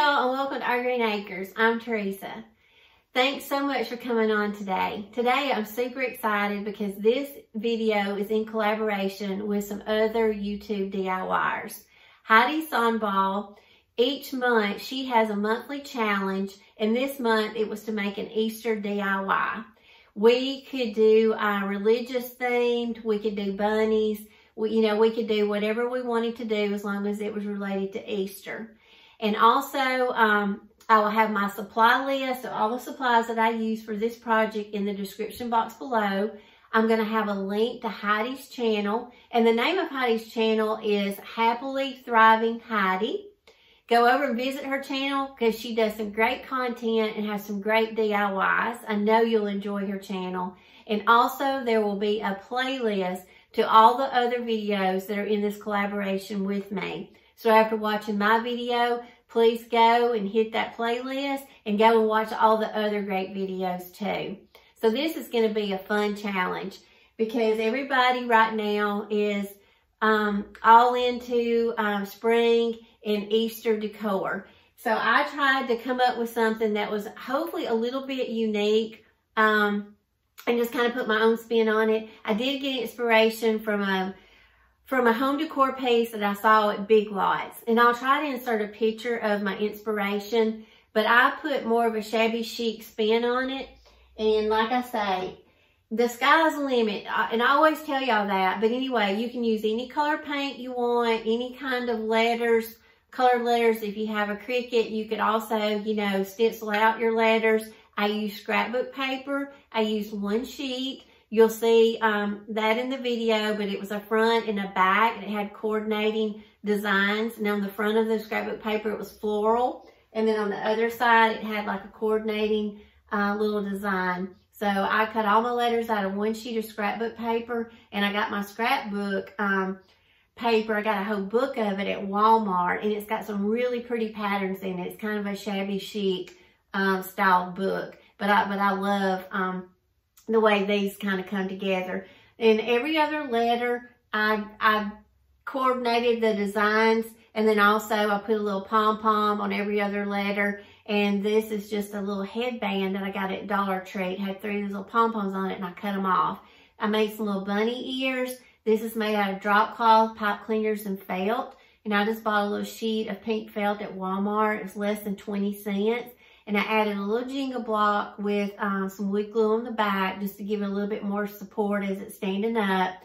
y'all, and welcome to Our Green Acres. I'm Teresa. Thanks so much for coming on today. Today I'm super excited because this video is in collaboration with some other YouTube DIYers. HEIDI Sonboul, each month she has a monthly challenge, and this month it was to make an Easter DIY. We could do religious themed, we could do bunnies, we could do whatever we wanted to do as long as it was related to Easter. And also, I will have my supply list of all the supplies that I use for this project in the description box below. I'm going to have a link to Heidi's channel, and the name of Heidi's channel is Happily Thriving Heidi. Go over and visit her channel because she does some great content and has some great DIYs. I know you'll enjoy her channel. And also there will be a playlist to all the other videos that are in this collaboration with me. So after watching my video, please go and hit that playlist and go and watch all the other great videos too. So this is going to be a fun challenge because everybody right now is all into spring and Easter decor. So I tried to come up with something that was hopefully a little bit unique and just kind of put my own spin on it. I did get inspiration from a home decor piece that I saw at Big Lots. And I'll try to insert a picture of my inspiration, but I put more of a shabby chic spin on it. And like I say, the sky's the limit. And I always tell y'all that. But anyway, you can use any color paint you want, any kind of letters, colored letters. If you have a Cricut, you could also, stencil out your letters. I use scrapbook paper. I used one sheet. You'll see that in the video, but it was a front and a back, and it had coordinating designs. And on the front of the scrapbook paper, it was floral. And then on the other side, it had like a coordinating little design. So I cut all my letters out of one sheet of scrapbook paper, and I got my scrapbook paper. I got a whole book of it at Walmart, and it's got some really pretty patterns in it. It's kind of a shabby chic style book, but I love the way these kind of come together. And every other letter, I coordinated the designs, and then also I put a little pom-pom on every other letter. And this is just a little headband that I got at Dollar Tree. It had 3 of these little pom-poms on it, and I cut them off. I made some little bunny ears. This is made out of drop cloth, pipe cleaners, and felt. And I just bought a little sheet of pink felt at Walmart. It was less than 20 cents. And I added a little jenga block with some wood glue on the back just to give it a little bit more support as it's standing up.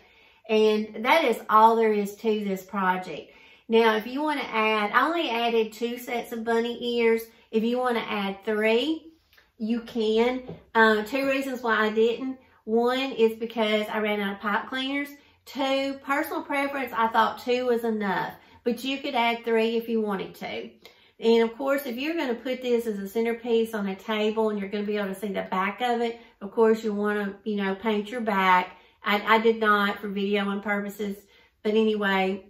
And that is all there is to this project. Now, if you want to add, I only added 2 sets of bunny ears. If you want to add 3, you can. 2 reasons why I didn't. 1 is because I ran out of pipe cleaners. 2, personal preference, I thought 2 was enough. But you could add 3 if you wanted to. And of course, if you're going to put this as a centerpiece on a table and you're going to be able to see the back of it, of course you want to, paint your back. I did not for videoing purposes. But anyway,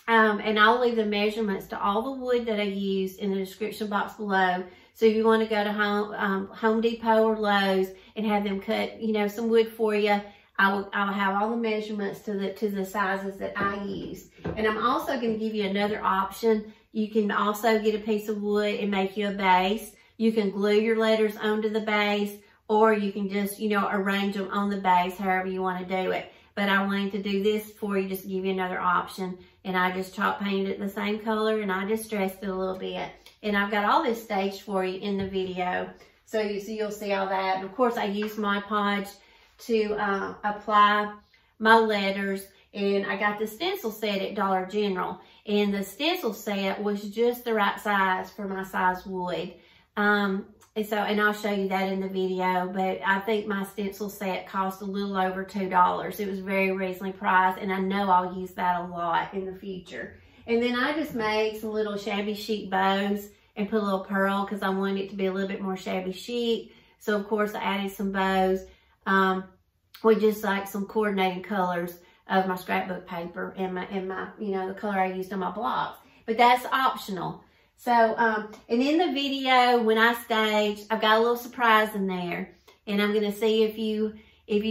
and I'll leave the measurements to all the wood that I used in the description box below. So if you want to go to Home Depot or Lowe's and have them cut, some wood for you, I'll have all the measurements to the sizes that I use. And I'm also going to give you another option. You can also get a piece of wood and make you a base. You can glue your letters onto the base, or you can just, arrange them on the base, however you want to do it. But I wanted to do this for you just to give you another option. And I just chalk painted it the same color, and I just stressed it a little bit. And I've got all this staged for you in the video. So you'll see all that. And of course, I used my podge to apply my letters. And I got the stencil set at Dollar General. And the stencil set was just the right size for my size wood. And I'll show you that in the video. But I think my stencil set cost a little over $2. It was very reasonably priced. And I know I'll use that a lot in the future. And then I just made some little shabby chic bows and put a little pearl because I wanted it to be a little bit more shabby chic. So of course I added some bows with just like some coordinating colors of my scrapbook paper and my the color I used on my blocks. But that's optional. So, and in the video, when I stage, I've got a little surprise in there. And I'm going to see if you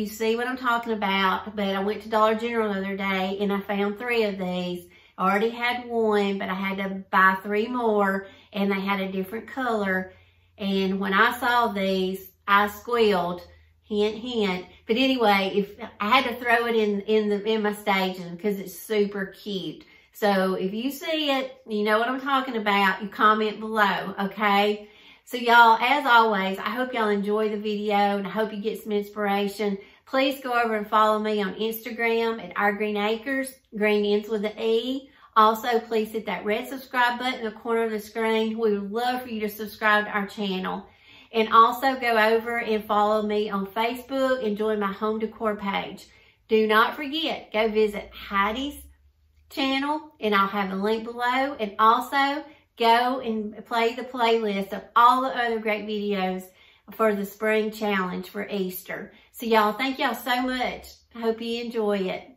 see what I'm talking about. But I went to Dollar General the other day and I found 3 of these. I already had 1, but I had to buy 3 more. and they had a different color. And when I saw these, I squealed, hint, hint. But anyway, if I had to throw it in my staging because it's super cute. So if you see it, you know what I'm talking about, you comment below, okay? So y'all, as always, I hope y'all enjoy the video and I hope you get some inspiration. Please go over and follow me on Instagram at Our Greene Acres. Greene ends with an E. Also, please hit that red subscribe button in the corner of the screen. We would love for you to subscribe to our channel. And also go over and follow me on Facebook and join my home decor page. Do not forget, go visit HEIDI's channel and I'll have a link below. And also go and play the playlist of all the other great videos for the spring challenge for Easter. So y'all, thank y'all so much. I hope you enjoy it.